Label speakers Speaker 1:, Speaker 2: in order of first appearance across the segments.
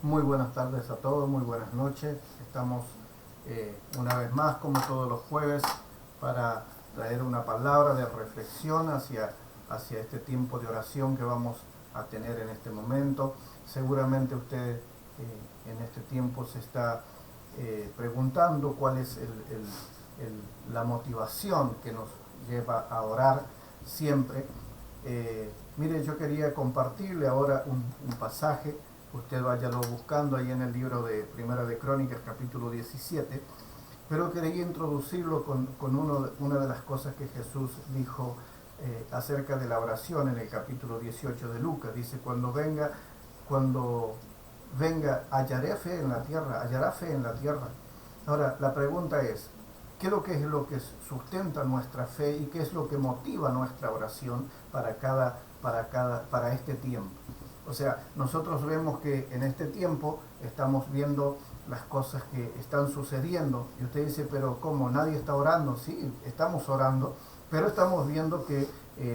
Speaker 1: Muy buenas tardes a todos, muy buenas noches. Estamos una vez más, como todos los jueves, para traer una palabra de reflexión hacia este tiempo de oración que vamos a tener en este momento. Seguramente usted en este tiempo se está preguntando cuál es la motivación que nos lleva a orar siempre. Mire, yo quería compartirle ahora un pasaje. Usted váyalo buscando ahí en el libro de Primera de Crónicas, capítulo 17. Pero quería introducirlo con una de las cosas que Jesús dijo acerca de la oración en el capítulo 18 de Lucas. Dice, cuando venga, hallará fe en la tierra. Ahora, la pregunta es, ¿qué es lo que sustenta nuestra fe y qué es lo que motiva nuestra oración para este tiempo? O sea, nosotros vemos que en este tiempo estamos viendo las cosas que están sucediendo y usted dice, pero ¿cómo? ¿Nadie está orando? Sí, estamos orando, pero estamos viendo que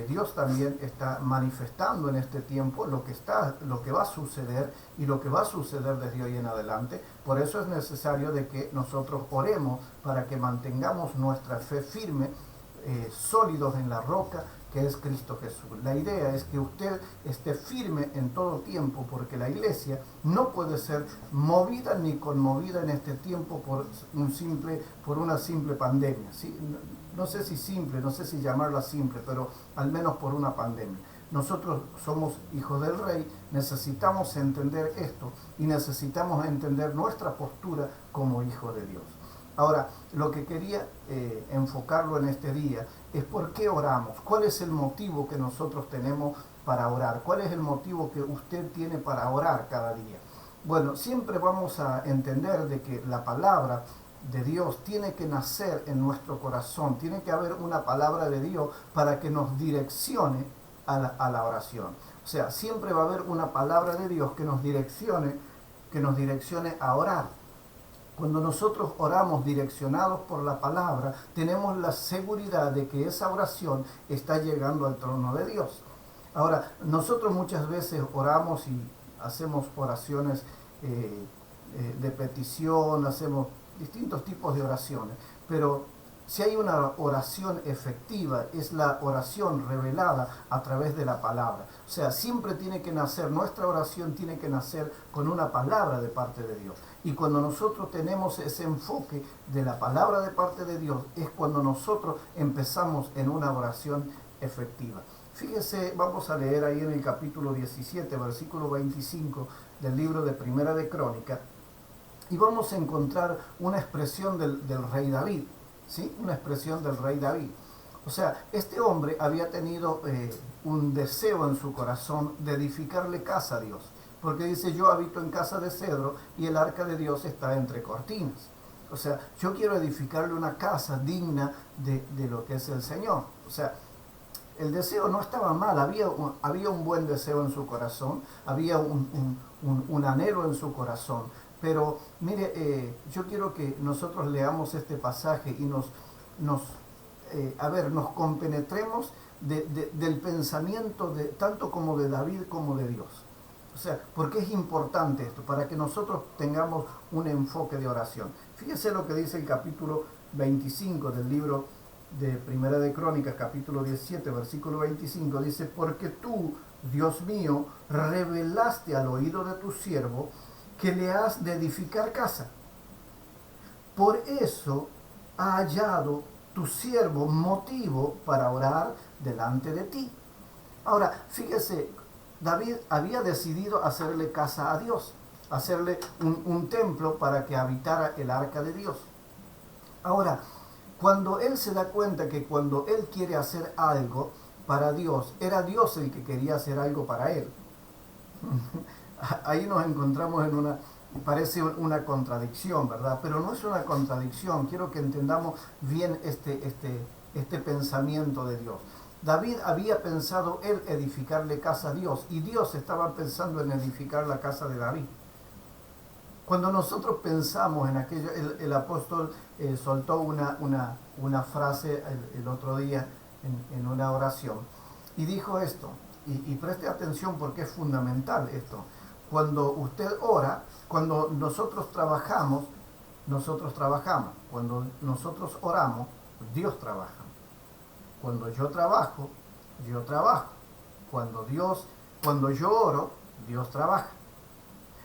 Speaker 1: Dios también está manifestando en este tiempo lo que va a suceder y lo que va a suceder desde hoy en adelante. Por eso es necesario de que nosotros oremos para que mantengamos nuestra fe firme, sólidos en la roca que es Cristo Jesús. La idea es que usted esté firme en todo tiempo, porque la iglesia no puede ser movida ni conmovida en este tiempo por una simple pandemia, ¿sí? No sé si llamarla simple, pero al menos por una pandemia. Nosotros somos hijos del Rey, necesitamos entender esto y necesitamos entender nuestra postura como hijos de Dios. Ahora, lo que quería enfocarlo en este día es por qué oramos, cuál es el motivo que nosotros tenemos para orar, cuál es el motivo que usted tiene para orar cada día. Bueno, siempre vamos a entender de que la palabra de Dios tiene que nacer en nuestro corazón, tiene que haber una palabra de Dios para que nos direccione a la oración. O sea, siempre va a haber una palabra de Dios que nos direccione a orar. Cuando nosotros oramos direccionados por la palabra, tenemos la seguridad de que esa oración está llegando al trono de Dios. Ahora, nosotros muchas veces oramos y hacemos oraciones de petición, hacemos distintos tipos de oraciones, pero si hay una oración efectiva, es la oración revelada a través de la palabra. O sea, siempre tiene que nacer, nuestra oración tiene que nacer con una palabra de parte de Dios. Y cuando nosotros tenemos ese enfoque de la palabra de parte de Dios, es cuando nosotros empezamos en una oración efectiva. Fíjese, vamos a leer ahí en el capítulo 17, versículo 25 del libro de Primera de Crónicas, y vamos a encontrar una expresión del rey David. ¿Sí? Una expresión del rey David. O sea, este hombre había tenido un deseo en su corazón de edificarle casa a Dios, porque dice, yo habito en casa de cedro y el arca de Dios está entre cortinas. O sea, yo quiero edificarle una casa digna de lo que es el Señor. O sea, el deseo no estaba mal, había un buen deseo en su corazón, había un anhelo en su corazón. Pero mire, yo quiero que nosotros leamos este pasaje y nos compenetremos del pensamiento tanto como de David como de Dios. O sea, porque es importante esto, para que nosotros tengamos un enfoque de oración. Fíjese lo que dice el capítulo 25 del libro de Primera de Crónicas, capítulo 17, versículo 25, dice, porque tú, Dios mío, revelaste al oído de tu siervo que le has de edificar casa. Por eso ha hallado tu siervo motivo para orar delante de ti. Ahora, fíjese, David había decidido hacerle casa a Dios, hacerle un templo para que habitara el arca de Dios. Ahora, cuando él se da cuenta que cuando él quiere hacer algo para Dios, era Dios el que quería hacer algo para él. Ahí nos encontramos parece una contradicción, ¿verdad? Pero no es una contradicción, quiero que entendamos bien este pensamiento de Dios. David había pensado él edificarle casa a Dios y Dios estaba pensando en edificar la casa de David. Cuando nosotros pensamos en aquello, el apóstol soltó una frase el otro día en una oración y dijo esto, y preste atención porque es fundamental esto. Cuando usted ora, cuando nosotros trabajamos. Cuando nosotros oramos, Dios trabaja. Cuando yo trabajo, yo trabajo. Cuando yo oro, Dios trabaja.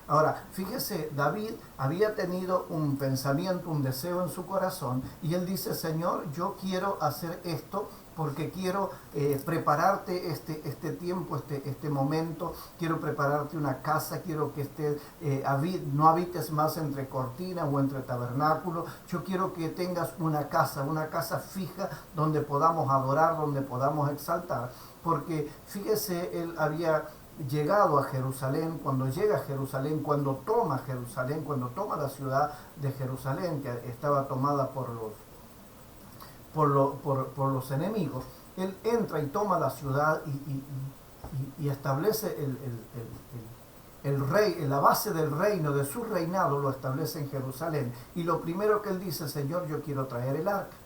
Speaker 1: Ahora, fíjese, David había tenido un pensamiento, un deseo en su corazón, y él dice: Señor, yo quiero hacer esto porque quiero prepararte este tiempo, este momento. Quiero prepararte una casa, quiero que no habites más entre cortinas o entre tabernáculos. Yo quiero que tengas una casa fija donde podamos adorar, donde podamos exaltar. Porque fíjese, él había llegado a Jerusalén. Cuando llega a Jerusalén, cuando toma Jerusalén, cuando toma la ciudad de Jerusalén, que estaba tomada por los enemigos, él entra y toma la ciudad y establece el rey, la base del reino, de su reinado, lo establece en Jerusalén. Y lo primero que él dice: Señor, yo quiero traer el arca.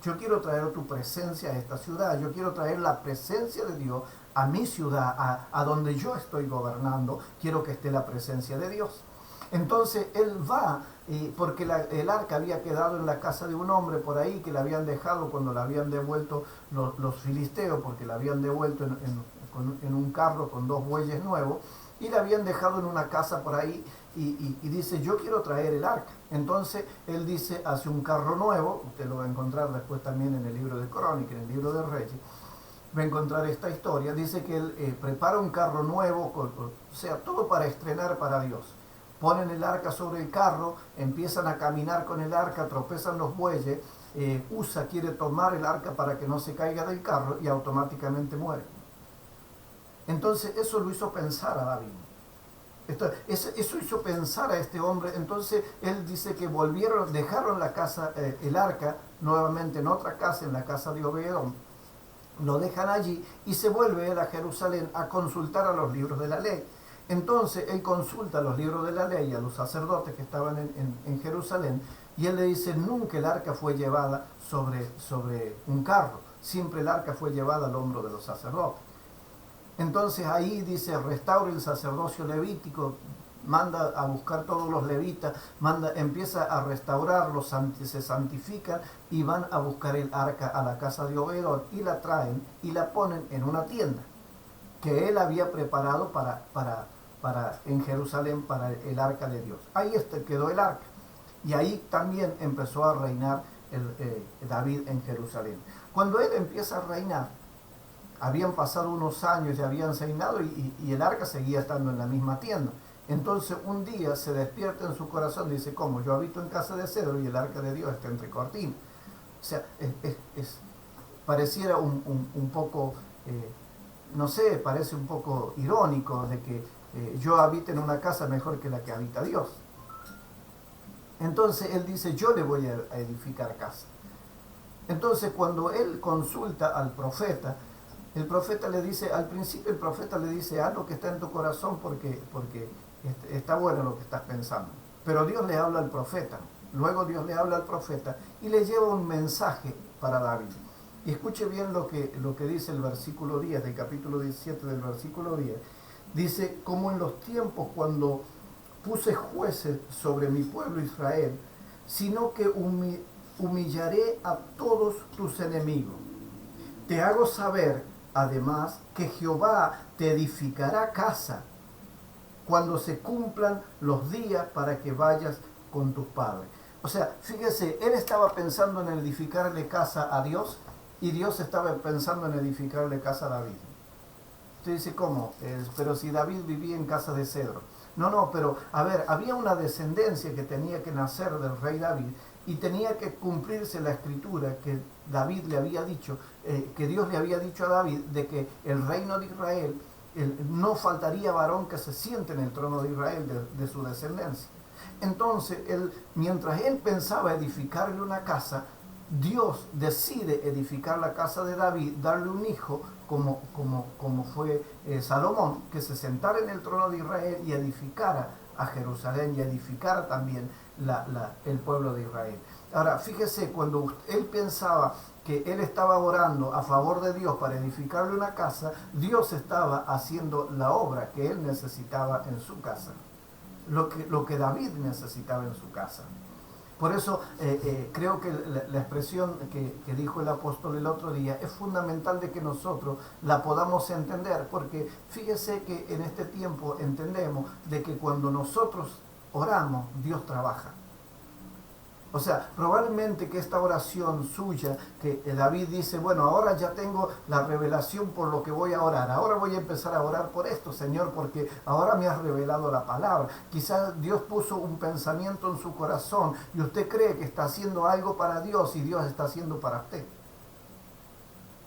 Speaker 1: Yo quiero traer tu presencia a esta ciudad. Yo quiero traer la presencia de Dios a mi ciudad, a donde yo estoy gobernando. Quiero que esté la presencia de Dios. Entonces él va, porque el arca había quedado en la casa de un hombre por ahí, que la habían dejado cuando la habían devuelto los filisteos, porque la habían devuelto en un carro con 2 bueyes nuevos, y la habían dejado en una casa por ahí, y dice: yo quiero traer el arca. Entonces él dice, hace un carro nuevo. Usted lo va a encontrar después también en el libro de Crónicas, en el libro de Reyes, va a encontrar esta historia. Dice que él prepara un carro nuevo, o sea, todo para estrenar para Dios. Ponen el arca sobre el carro, empiezan a caminar con el arca, tropezan los bueyes. Usa quiere tomar el arca para que no se caiga del carro, y automáticamente muere. Entonces eso lo hizo pensar a David. Eso hizo pensar a este hombre. Entonces él dice que dejaron la casa, el arca, nuevamente en otra casa, en la casa de Obed-edom. Lo dejan allí y se vuelve él a Jerusalén a consultar a los libros de la ley. Entonces él consulta los libros de la ley a los sacerdotes que estaban en Jerusalén, y él le dice: nunca el arca fue llevada sobre un carro, siempre el arca fue llevada al hombro de los sacerdotes. Entonces ahí dice: restaura el sacerdocio levítico, manda a buscar todos los levitas, empieza a restaurarlos, se santifican, y van a buscar el arca a la casa de Obed-edom, y la traen y la ponen en una tienda que él había preparado en Jerusalén para el arca de Dios. Ahí quedó el arca, y ahí también empezó a reinar David en Jerusalén. Cuando él empieza a reinar, habían pasado unos años, ya habían reinado, y el arca seguía estando en la misma tienda. Entonces un día se despierta en su corazón, dice: ¿cómo? Yo habito en casa de cedro y el arca de Dios está entre cortinas. O sea, pareciera un poco, no sé, parece un poco irónico de que yo habite en una casa mejor que la que habita Dios. Entonces él dice: yo le voy a edificar casa. Entonces cuando él consulta al profeta, el profeta le dice, al principio el profeta le dice: haz lo que está en tu corazón porque está bueno lo que estás pensando. Pero Dios le habla al profeta. Luego Dios le habla al profeta y le lleva un mensaje para David. Y escuche bien lo que dice el versículo 10 del capítulo 17 del versículo 10. Dice: como en los tiempos cuando puse jueces sobre mi pueblo Israel, sino que humillaré a todos tus enemigos. Te hago saber, además, que Jehová te edificará casa cuando se cumplan los días para que vayas con tus padres. O sea, fíjese, él estaba pensando en edificarle casa a Dios, y Dios estaba pensando en edificarle casa a David. Usted dice: ¿cómo? Pero si David vivía en casa de cedro. No, pero a ver, había una descendencia que tenía que nacer del rey David, y tenía que cumplirse la escritura que David le había dicho, que Dios le había dicho a David, de que el reino de Israel, no faltaría varón que se siente en el trono de Israel de su descendencia. Entonces, mientras él pensaba edificarle una casa, Dios decide edificar la casa de David, darle un hijo como fue Salomón, que se sentara en el trono de Israel y edificara a Jerusalén y edificara también el pueblo de Israel. Ahora, fíjese, cuando él pensaba que él estaba orando a favor de Dios para edificarle una casa, Dios estaba haciendo la obra que él necesitaba en su casa, lo que David necesitaba en su casa. Por eso creo que la expresión que dijo el apóstol el otro día es fundamental de que nosotros la podamos entender, porque fíjese que en este tiempo entendemos de que cuando nosotros oramos, Dios trabaja. O sea, probablemente que esta oración suya, que David dice, bueno, ahora ya tengo la revelación por lo que voy a orar. Ahora voy a empezar a orar por esto, Señor, porque ahora me has revelado la palabra. Quizás Dios puso un pensamiento en su corazón y usted cree que está haciendo algo para Dios y Dios está haciendo para usted.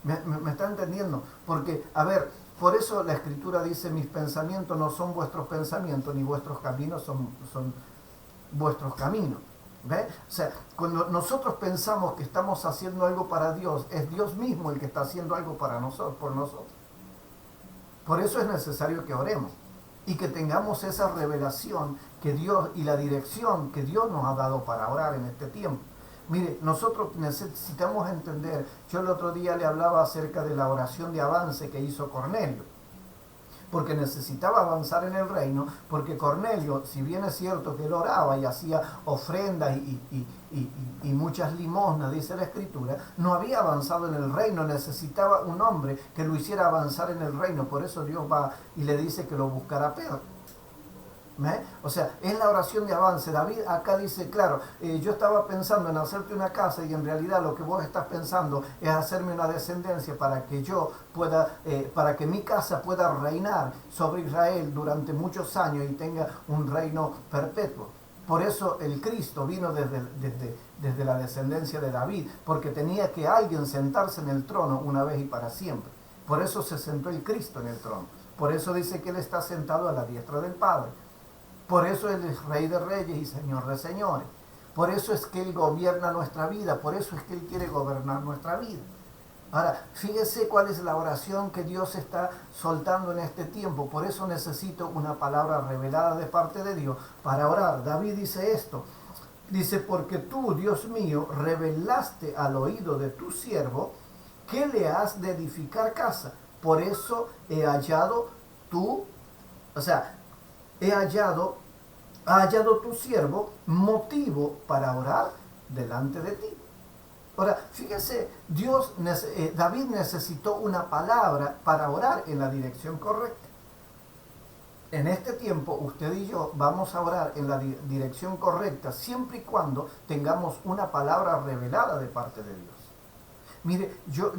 Speaker 1: ¿Me está entendiendo? Porque, a ver, por eso la Escritura dice, mis pensamientos no son vuestros pensamientos, ni vuestros caminos son vuestros caminos. ¿Ve? O sea, cuando nosotros pensamos que estamos haciendo algo para Dios, es Dios mismo el que está haciendo algo para nosotros, por nosotros. Por eso es necesario que oremos y que tengamos esa revelación que Dios y la dirección que Dios nos ha dado para orar en este tiempo. Mire, nosotros necesitamos entender, yo el otro día le hablaba acerca de la oración de avance que hizo Cornelio, porque necesitaba avanzar en el reino, porque Cornelio, si bien es cierto que él oraba y hacía ofrendas y muchas limosnas, dice la Escritura, no había avanzado en el reino, necesitaba un hombre que lo hiciera avanzar en el reino. Por eso Dios va y le dice que lo buscará Pedro. O sea, es la oración de avance. David acá dice, claro, yo estaba pensando en hacerte una casa y en realidad lo que vos estás pensando es hacerme una descendencia para que yo pueda, para que mi casa pueda reinar sobre Israel durante muchos años y tenga un reino perpetuo. Por eso el Cristo vino desde la descendencia de David, porque tenía que alguien sentarse en el trono una vez y para siempre. Por eso se sentó el Cristo en el trono. Por eso dice que Él está sentado a la diestra del Padre. Por eso Él es Rey de Reyes y Señor de Señores. Por eso es que Él gobierna nuestra vida. Por eso es que Él quiere gobernar nuestra vida. Ahora, fíjese cuál es la oración que Dios está soltando en este tiempo. Por eso necesito una palabra revelada de parte de Dios para orar. David dice esto. Dice, porque tú, Dios mío, revelaste al oído de tu siervo que le has de edificar casa. Por eso he hallado ha hallado tu siervo motivo para orar delante de ti. Ahora, fíjese, David necesitó una palabra para orar en la dirección correcta. En este tiempo, usted y yo vamos a orar en la dirección correcta siempre y cuando tengamos una palabra revelada de parte de Dios. Mire, yo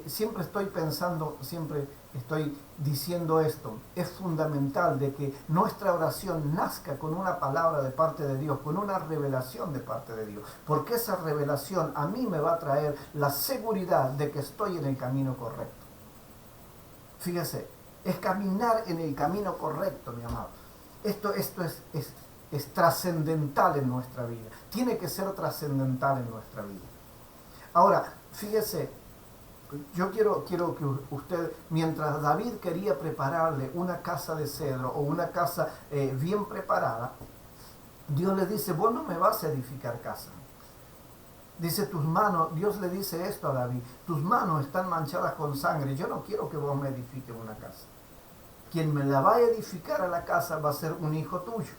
Speaker 1: siempre estoy pensando, siempre estoy diciendo esto. Es fundamental de que nuestra oración nazca con una palabra de parte de Dios, con una revelación de parte de Dios. Porque esa revelación a mí me va a traer la seguridad de que estoy en el camino correcto. Fíjese, es caminar en el camino correcto, mi amado. Esto es trascendental en nuestra vida. Tiene que ser trascendental en nuestra vida. Ahora, fíjese, yo quiero que usted, mientras David quería prepararle una casa de cedro o una casa bien preparada, Dios le dice, vos no me vas a edificar casa. Dice, tus manos, Dios le dice esto a David, tus manos están manchadas con sangre, yo no quiero que vos me edifiques una casa. Quien me la va a edificar a la casa va a ser un hijo tuyo.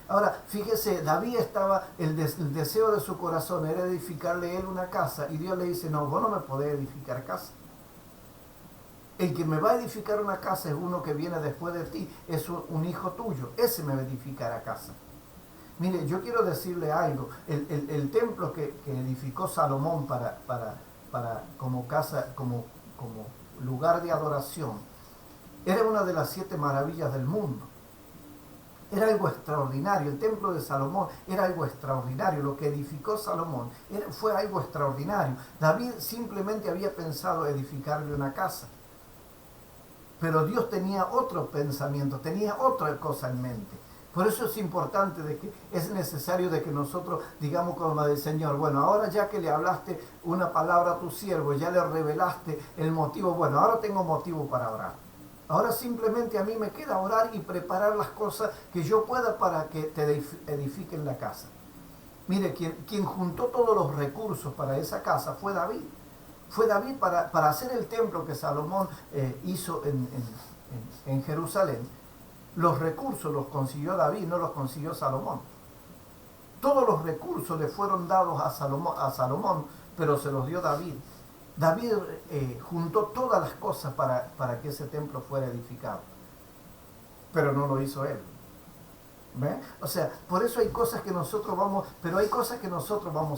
Speaker 1: Ahora, fíjese, David estaba, el deseo de su corazón era edificarle él una casa, y Dios le dice, no, vos no me podés edificar casa. El que me va a edificar una casa es uno que viene después de ti, es un hijo tuyo, ese me va a edificar a casa. Mire, yo quiero decirle algo, el templo que edificó Salomón como casa, como lugar de adoración, era una de las 7 maravillas del mundo. Era algo extraordinario, el templo de Salomón era algo extraordinario, lo que edificó Salomón fue algo extraordinario. David simplemente había pensado edificarle una casa, pero Dios tenía otro pensamiento, tenía otra cosa en mente. Por eso es importante de que es necesario de que nosotros digamos como el Señor, bueno, ahora ya que le hablaste una palabra a tu siervo, ya le revelaste el motivo, bueno, ahora tengo motivo para orar. Ahora simplemente a mí me queda orar y preparar las cosas que yo pueda para que te edifiquen la casa. Mire, quien juntó todos los recursos para esa casa fue David. Fue David para hacer el templo que Salomón hizo en Jerusalén. Los recursos los consiguió David, no los consiguió Salomón. Todos los recursos le fueron dados a Salomón, pero se los dio David. David juntó todas las cosas para que ese templo fuera edificado, pero no lo hizo él. ¿Ve? O sea, por eso hay cosas que nosotros vamos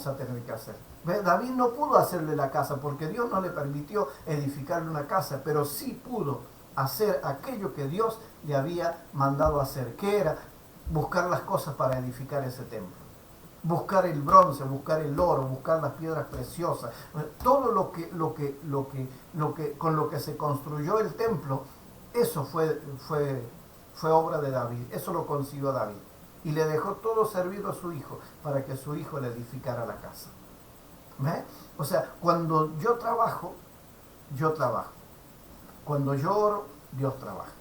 Speaker 1: a tener que hacer. ¿Ve? David no pudo hacerle la casa porque Dios no le permitió edificarle una casa, pero sí pudo hacer aquello que Dios le había mandado hacer, que era buscar las cosas para edificar ese templo. Buscar el bronce, buscar el oro, buscar las piedras preciosas, todo con lo que se construyó el templo, eso fue obra de David, eso lo consiguió David. Y le dejó todo servido a su hijo para que su hijo le edificara la casa. ¿Ve? O sea, cuando yo trabajo. Cuando yo oro, Dios trabaja.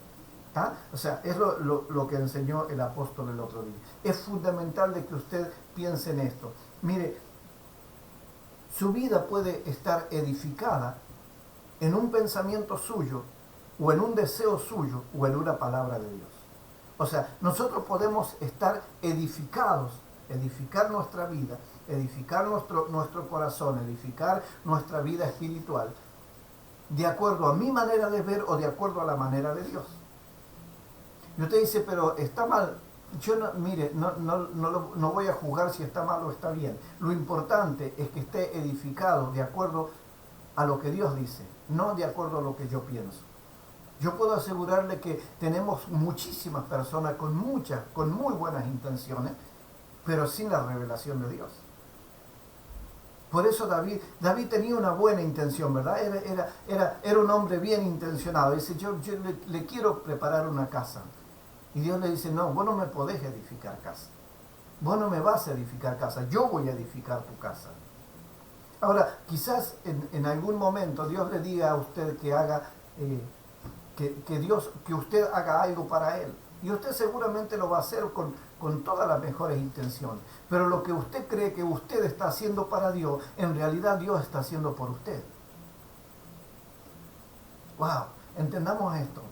Speaker 1: ¿Ah? O sea, es lo que enseñó el apóstol el otro día. Es fundamental de que usted piense en esto. Mire, su vida puede estar edificada en un pensamiento suyo, o en un deseo suyo, o en una palabra de Dios. O sea, nosotros podemos estar edificados, edificar nuestra vida, edificar nuestro corazón, edificar nuestra vida espiritual, de acuerdo a mi manera de ver o de acuerdo a la manera de Dios. Y usted dice, pero está mal. Yo no voy a juzgar si está mal o está bien. Lo importante es que esté edificado de acuerdo a lo que Dios dice, no de acuerdo a lo que yo pienso. Yo puedo asegurarle que tenemos muchísimas personas con muy buenas intenciones, pero sin la revelación de Dios. Por eso David tenía una buena intención, ¿verdad? Era un hombre bien intencionado. Dice, yo le quiero preparar una casa. Y Dios le dice, no, vos no me podés edificar casa. Vos no me vas a edificar casa, yo voy a edificar tu casa. Ahora, quizás en algún momento Dios le diga a usted que haga, que usted haga algo para Él. Y usted seguramente lo va a hacer con todas las mejores intenciones. Pero lo que usted cree que usted está haciendo para Dios, en realidad Dios está haciendo por usted. ¡Wow! Entendamos esto.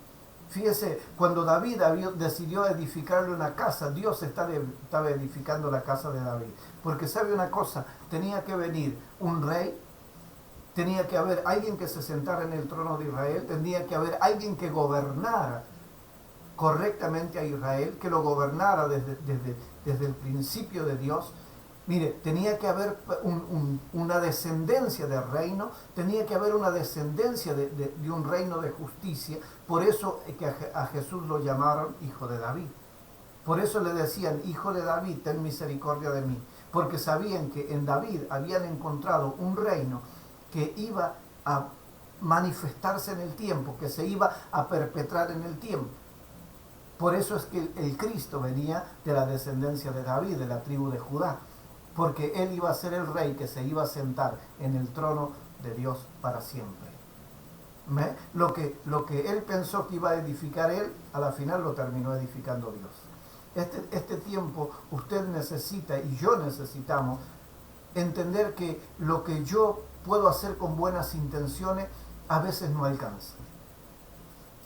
Speaker 1: Fíjese, cuando David decidió edificarle una casa, Dios estaba edificando la casa de David. Porque sabe una cosa, tenía que venir un rey, tenía que haber alguien que se sentara en el trono de Israel, tenía que haber alguien que gobernara correctamente a Israel, que lo gobernara desde el principio de Dios. Mire, tenía que haber una descendencia del reino, tenía que haber una descendencia de un reino de justicia. Por eso que a Jesús lo llamaron Hijo de David. Por eso le decían, Hijo de David, ten misericordia de mí. Porque sabían que en David habían encontrado un reino que iba a manifestarse en el tiempo, que se iba a perpetrar en el tiempo. Por eso es que el Cristo venía de la descendencia de David, de la tribu de Judá. Porque él iba a ser el rey que se iba a sentar en el trono de Dios para siempre. ¿Ve? Lo que él pensó que iba a edificar él, a la final lo terminó edificando Dios. Este tiempo usted necesita y yo necesitamos entender que lo que yo puedo hacer con buenas intenciones a veces no alcanza.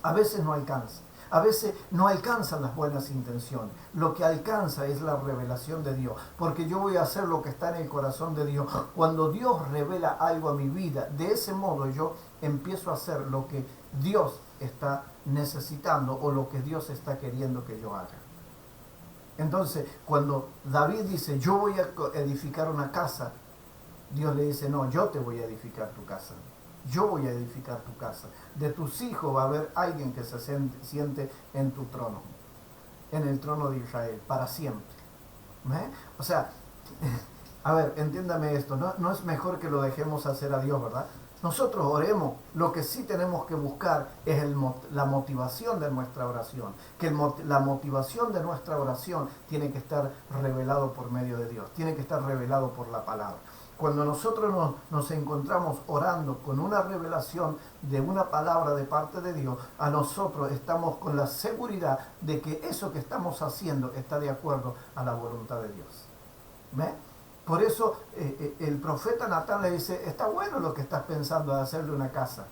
Speaker 1: A veces no alcanza. A veces no alcanzan las buenas intenciones. Lo que alcanza es la revelación de Dios. Porque yo voy a hacer lo que está en el corazón de Dios. Cuando Dios revela algo a mi vida, de ese modo yo empiezo a hacer lo que Dios está necesitando o lo que Dios está queriendo que yo haga. Entonces, cuando David dice, yo voy a edificar una casa, Dios le dice, no, yo te voy a edificar tu casa. Yo voy a edificar tu casa. De tus hijos va a haber alguien que se siente en tu trono, en el trono de Israel, para siempre. ¿Eh? O sea, a ver, entiéndame esto, no es mejor que lo dejemos hacer a Dios, ¿verdad? Nosotros oremos, lo que sí tenemos que buscar es la motivación de nuestra oración, que la motivación de nuestra oración tiene que estar revelado por medio de Dios, tiene que estar revelado por la palabra. Cuando nosotros nos encontramos orando con una revelación de una palabra de parte de Dios, a nosotros estamos con la seguridad de que eso que estamos haciendo está de acuerdo a la voluntad de Dios. ¿Ve? Por eso el profeta Natán le dice, está bueno lo que estás pensando de hacerle una casa.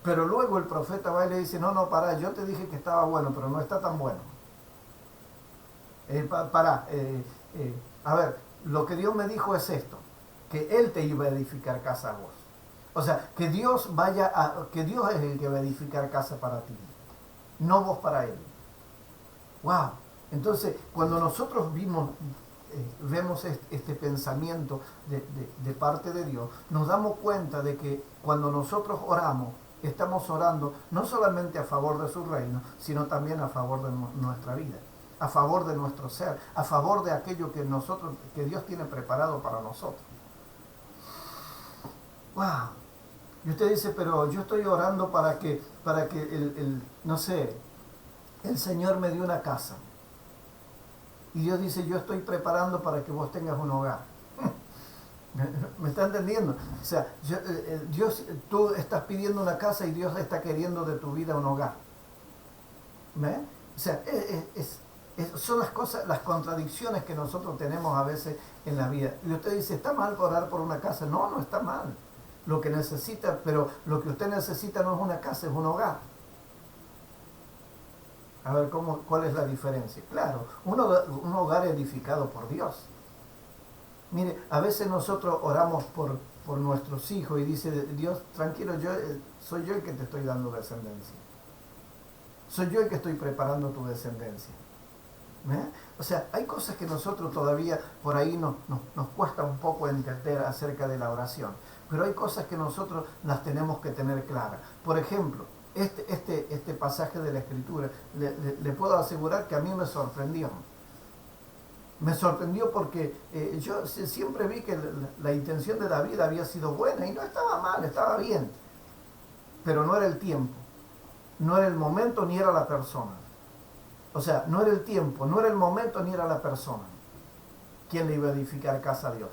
Speaker 1: Pero luego el profeta va y le dice, no, no, pará, yo te dije que estaba bueno, pero no está tan bueno. Pará, a ver, lo que Dios me dijo es esto, que Él te iba a edificar casa a vos. O sea, que Dios que Dios es el que va a edificar casa para ti, no vos para Él. Wow. Entonces, cuando nosotros vemos este pensamiento de parte de Dios, nos damos cuenta de que cuando nosotros oramos, estamos orando no solamente a favor de su reino, sino también a favor de nuestra vida, a favor de nuestro ser, a favor de aquello que Dios tiene preparado para nosotros. Wow. Y usted dice, pero yo estoy orando para que no sé, el Señor me dio una casa. Y Dios dice, yo estoy preparando para que vos tengas un hogar. ¿Me está entendiendo? O sea, Dios, tú estás pidiendo una casa y Dios está queriendo de tu vida un hogar. ¿Ve? O sea, son las cosas, las contradicciones que nosotros tenemos a veces en la vida. Y usted dice, ¿está mal orar por una casa? No, no está mal. Lo que necesita, pero lo que usted necesita no es una casa, es un hogar. A ver, ¿cuál es la diferencia? Claro, un hogar edificado por Dios. Mire, a veces nosotros oramos por nuestros hijos y dice Dios, tranquilo, soy yo el que te estoy dando descendencia. Soy yo el que estoy preparando tu descendencia. O sea, hay cosas que nosotros todavía por ahí nos cuesta un poco entender acerca de la oración. Pero hay cosas que nosotros las tenemos que tener claras. Por ejemplo, este pasaje de la Escritura, le puedo asegurar que a mí me sorprendió. Me sorprendió porque yo siempre vi que la intención de David había sido buena y no estaba mal, estaba bien. Pero no era el tiempo, no era el momento ni era la persona. O sea, no era el tiempo, no era el momento ni era la persona quien le iba a edificar casa a Dios.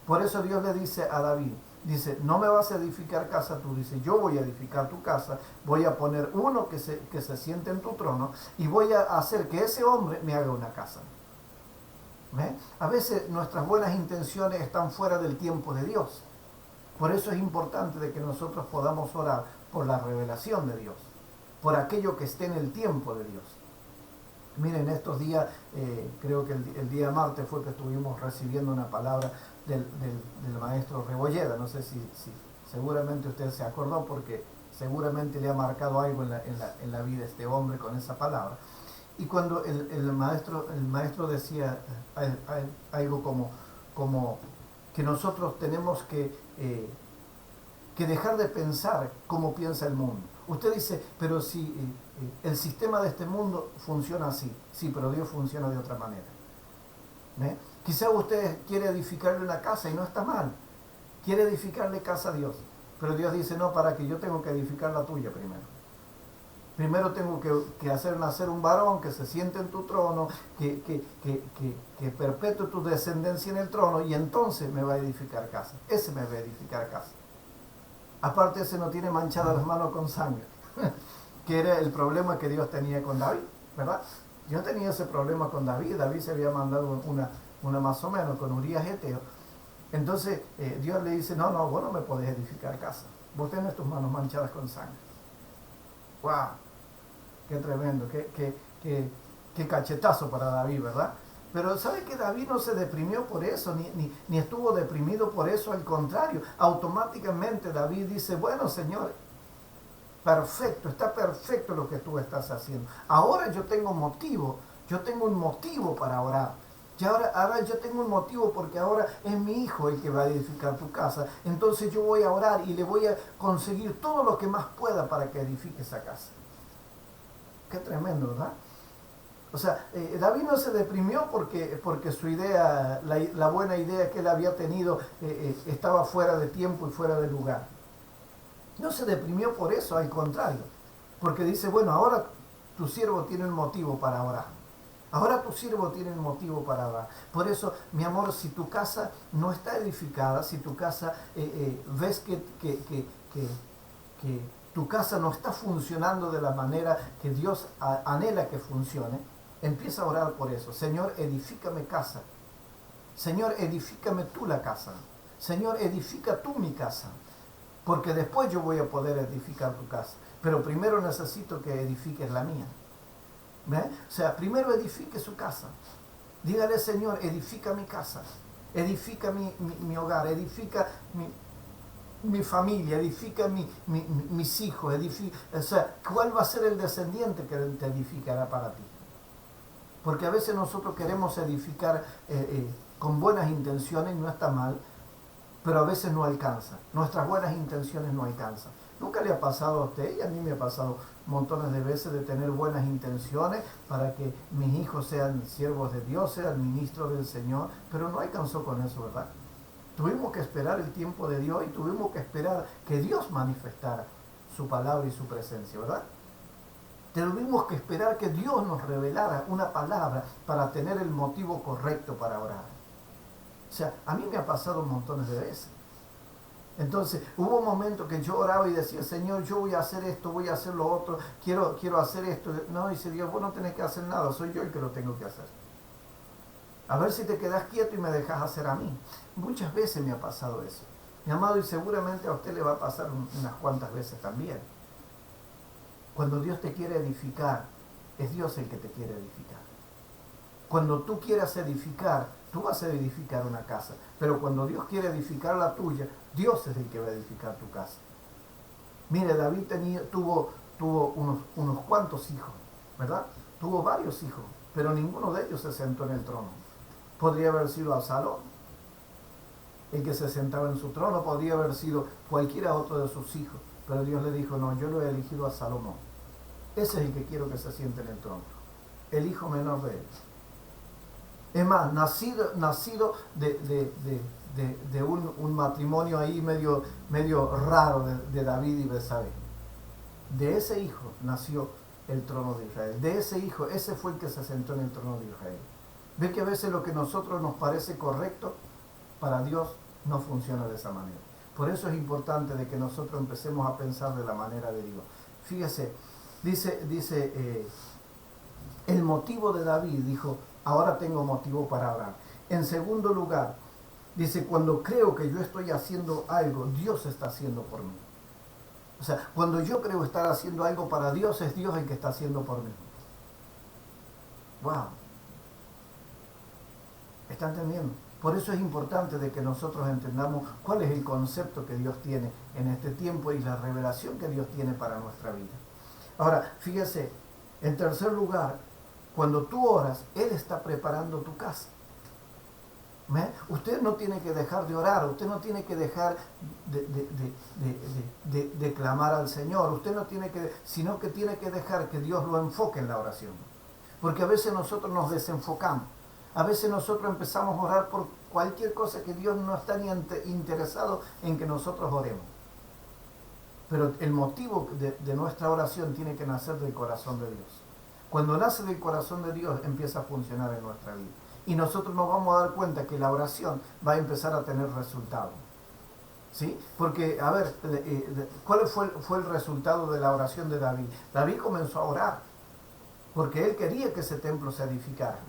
Speaker 1: Por eso Dios le dice a David, dice, no me vas a edificar casa tú, dice, yo voy a edificar tu casa, voy a poner uno que se siente en tu trono y voy a hacer que ese hombre me haga una casa. ¿Ve? A veces nuestras buenas intenciones están fuera del tiempo de Dios. Por eso es importante de que nosotros podamos orar por la revelación de Dios, por aquello que esté en el tiempo de Dios. Miren, estos días, creo que el día martes fue que estuvimos recibiendo una palabra del maestro Rebolleda. No sé si seguramente usted se acordó porque seguramente le ha marcado algo en la vida a este hombre con esa palabra. Y cuando el maestro decía algo como que nosotros tenemos que dejar de pensar como piensa el mundo. Usted dice, pero si el sistema de este mundo funciona así, sí, pero Dios funciona de otra manera. Quizá usted quiere edificarle una casa y no está mal, quiere edificarle casa a Dios, pero Dios dice, no, para que yo tengo que edificar la tuya primero. Primero tengo que hacer nacer un varón que se siente en tu trono, que perpetúe tu descendencia en el trono y entonces me va a edificar casa. Ese me va a edificar casa. Aparte, ese no tiene manchadas las manos con sangre, que era el problema que Dios tenía con David, ¿verdad? Yo tenía ese problema con David. David se había mandado una más o menos con Urías Eteo. Entonces Dios le dice, no, vos no me podés edificar casa. Vos tenés tus manos manchadas con sangre. ¡Wow! ¡Qué tremendo! ¡Qué cachetazo para David!, ¿verdad? Pero ¿sabe que David no se deprimió por eso, ni estuvo deprimido por eso? Al contrario, automáticamente David dice, bueno, Señor, perfecto, está perfecto lo que tú estás haciendo. Ahora yo tengo un motivo para orar. Y ahora yo tengo un motivo porque ahora es mi hijo el que va a edificar tu casa. Entonces yo voy a orar y le voy a conseguir todo lo que más pueda para que edifique esa casa. Qué tremendo, ¿verdad? O sea, David no se deprimió porque su idea, la buena idea que él había tenido estaba fuera de tiempo y fuera de lugar. No se deprimió por eso, al contrario. Porque dice, bueno, ahora tu siervo tiene un motivo para orar. Ahora tu siervo tiene un motivo para orar. Por eso, mi amor, si tu casa no está edificada, si tu casa ves que tu casa no está funcionando de la manera que Dios anhela que funcione, empieza a orar por eso. Señor, edifícame casa. Señor, edifícame tú la casa. Señor, edifica tú mi casa. Porque después yo voy a poder edificar tu casa. Pero primero necesito que edifiques la mía. ¿Ve? O sea, primero edifique su casa. Dígale, Señor, edifica mi casa. Edifica mi hogar. Edifica mi familia. Edifica mis hijos. O sea, ¿cuál va a ser el descendiente que te edificará para ti? Porque a veces nosotros queremos edificar con buenas intenciones, no está mal, pero a veces no alcanza. Nuestras buenas intenciones no alcanzan. ¿Nunca le ha pasado a usted? Y a mí me ha pasado montones de veces de tener buenas intenciones para que mis hijos sean siervos de Dios, sean ministros del Señor, pero no alcanzó con eso, ¿verdad? Tuvimos que esperar el tiempo de Dios y tuvimos que esperar que Dios manifestara su palabra y su presencia, ¿verdad? Tuvimos que esperar que Dios nos revelara una palabra para tener el motivo correcto para orar. O sea, a mí me ha pasado montones de veces. Entonces, hubo un momento que yo oraba y decía, Señor, yo voy a hacer esto, voy a hacer lo otro, quiero hacer esto. No, dice Dios, vos no tenés que hacer nada, soy yo el que lo tengo que hacer. A ver si te quedas quieto y me dejas hacer a mí. Muchas veces me ha pasado eso. Mi amado, y seguramente a usted le va a pasar unas cuantas veces también. Cuando Dios te quiere edificar, es Dios el que te quiere edificar. Cuando tú quieras edificar, tú vas a edificar una casa. Pero cuando Dios quiere edificar la tuya, Dios es el que va a edificar tu casa. Mire, David tuvo unos cuantos hijos, ¿verdad? Tuvo varios hijos, pero ninguno de ellos se sentó en el trono. Podría haber sido Absalón, el que se sentaba en su trono, podría haber sido cualquiera otro de sus hijos. Pero Dios le dijo, no, yo lo he elegido a Salomón. Ese es el que quiero que se siente en el trono. El hijo menor de él. Es más, nacido de un matrimonio ahí medio raro de David y Betsabé. De ese hijo nació el trono de Israel. De ese hijo, ese fue el que se sentó en el trono de Israel. Ve que a veces lo que a nosotros nos parece correcto, para Dios no funciona de esa manera. Por eso es importante de que nosotros empecemos a pensar de la manera de Dios. Fíjese, dice el motivo de David, dijo, ahora tengo motivo para orar. En segundo lugar, dice, cuando creo que yo estoy haciendo algo, Dios está haciendo por mí. O sea, cuando yo creo estar haciendo algo para Dios, es Dios el que está haciendo por mí. Wow. ¿Está entendiendo? Por eso es importante de que nosotros entendamos cuál es el concepto que Dios tiene en este tiempo y la revelación que Dios tiene para nuestra vida. Ahora, fíjese, en tercer lugar, cuando tú oras, Él está preparando tu casa. Usted no tiene que dejar de orar, usted no tiene que dejar de clamar al Señor, usted no tiene que, sino que tiene que dejar que Dios lo enfoque en la oración. Porque a veces nosotros nos desenfocamos. A veces nosotros empezamos a orar por cualquier cosa que Dios no está ni interesado en que nosotros oremos. Pero el motivo de nuestra oración tiene que nacer del corazón de Dios. Cuando nace del corazón de Dios, empieza a funcionar en nuestra vida. Y nosotros nos vamos a dar cuenta que la oración va a empezar a tener resultados. ¿Sí? Porque, a ver, ¿cuál fue el resultado de la oración de David? David comenzó a orar, porque él quería que ese templo se edificara.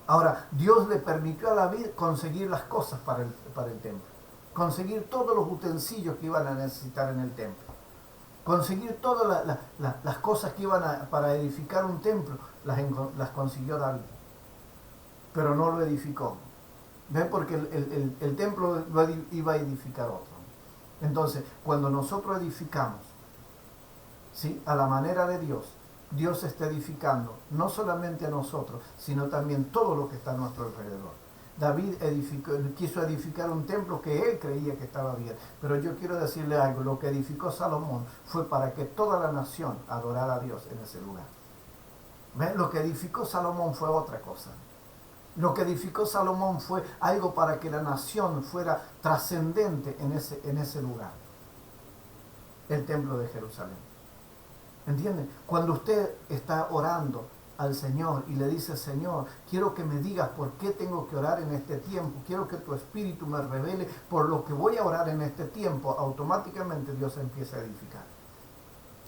Speaker 1: Ahora, Dios le permitió a David conseguir las cosas para el templo. Conseguir todos los utensilios que iban a necesitar en el templo. Conseguir todas las cosas que para edificar un templo, las consiguió David. Pero no lo edificó. ¿Ven? Porque el templo iba a edificar otro. Entonces, cuando nosotros edificamos, ¿sí?, a la manera de Dios, Dios está edificando no solamente a nosotros, sino también todo lo que está a nuestro alrededor. David quiso edificar un templo que él creía que estaba bien, pero yo quiero decirle algo, lo que edificó Salomón fue para que toda la nación adorara a Dios en ese lugar. ¿Ven? Lo que edificó Salomón fue otra cosa. Lo que edificó Salomón fue algo para que la nación fuera trascendente en ese lugar. El templo de Jerusalén. ¿Entienden? Cuando usted está orando al Señor y le dice, Señor, quiero que me digas por qué tengo que orar en este tiempo, quiero que tu Espíritu me revele por lo que voy a orar en este tiempo, automáticamente Dios empieza a edificar.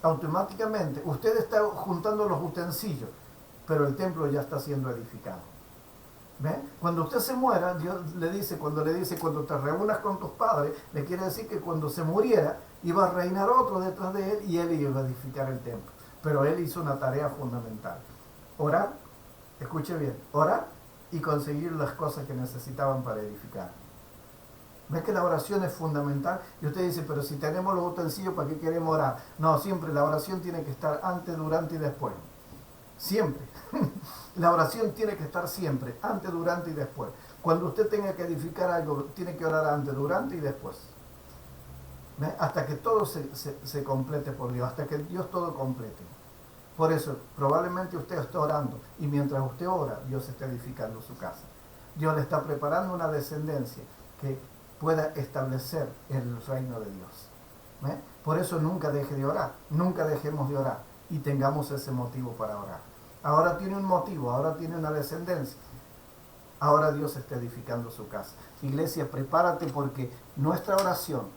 Speaker 1: Automáticamente, usted está juntando los utensilios, pero el templo ya está siendo edificado. ¿Ve? Cuando usted se muera, Dios le dice, cuando te reúnas con tus padres, le quiere decir que cuando se muriera, iba a reinar otro detrás de él y él iba a edificar el templo. Pero él hizo una tarea fundamental. Orar, escuche bien, orar y conseguir las cosas que necesitaban para edificar. ¿Ves que la oración es fundamental? Y usted dice, pero si tenemos los utensilios, ¿para qué queremos orar? No, siempre la oración tiene que estar antes, durante y después. Siempre. La oración tiene que estar siempre, antes, durante y después. Cuando usted tenga que edificar algo, tiene que orar antes, durante y después. ¿Ves? Hasta que todo se complete por Dios, hasta que Dios todo complete. Por eso, probablemente usted está orando y mientras usted ora, Dios está edificando su casa. Dios le está preparando una descendencia que pueda establecer el reino de Dios. ¿Ves? Por eso nunca deje de orar, nunca dejemos de orar y tengamos ese motivo para orar. Ahora tiene un motivo, ahora tiene una descendencia. Ahora Dios está edificando su casa. Iglesia, prepárate porque nuestra oración,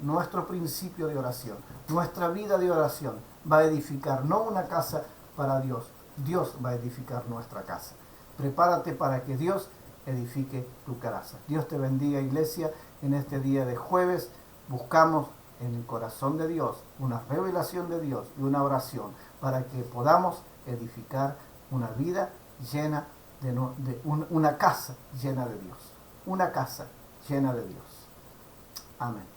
Speaker 1: nuestro principio de oración, nuestra vida de oración va a edificar no una casa para Dios, Dios va a edificar nuestra casa. Prepárate para que Dios edifique tu casa. Dios te bendiga, iglesia, en este día de jueves. Buscamos en el corazón de Dios una revelación de Dios y una oración para que podamos edificar una vida llena una casa llena de Dios. Una casa llena de Dios. Amén.